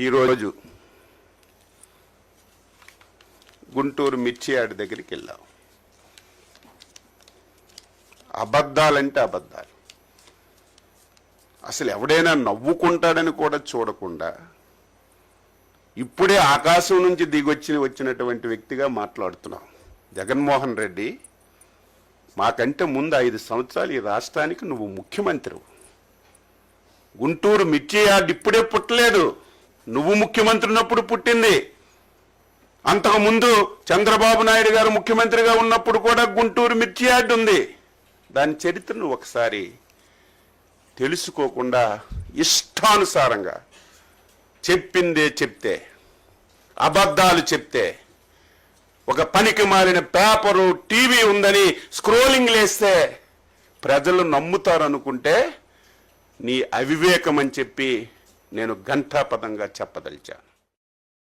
ఈరోజు గుంటూరు మిర్చి యార్డ్ దగ్గరికి వెళ్ళాం. అబద్ధాలంటే అబద్ధాలు. అసలు ఎవడైనా నవ్వుకుంటాడని కూడా చూడకుండా ఇప్పుడే ఆకాశం నుంచి వచ్చినటువంటి వ్యక్తిగా మాట్లాడుతున్నాం. జగన్మోహన్ రెడ్డి, మాకంటే ముందు 5 సంవత్సరాలు ఈ రాష్ట్రానికి నువ్వు ముఖ్యమంత్రి. గుంటూరు మిర్చి యార్డ్ ఇప్పుడే పుట్టలేదు, నువ్వు ముఖ్యమంత్రి ఉన్నప్పుడు పుట్టింది. అంతకుముందు చంద్రబాబు నాయుడు గారు ముఖ్యమంత్రిగా ఉన్నప్పుడు కూడా గుంటూరు మిర్చి యార్డ్ ఉంది. దాని చరిత్రను ఒకసారి తెలుసుకోకుండా ఇష్టానుసారంగా చెప్పిందే చెప్తే, అబద్ధాలు చెప్తే, ఒక పనికి మాలిన పేపరు టీవీ ఉందని స్క్రోలింగ్ లేస్తే ప్రజలు నమ్ముతారనుకుంటే నీ అవివేకం అని చెప్పి నేను ఘంటాపదంగా చెప్పదలిచాను.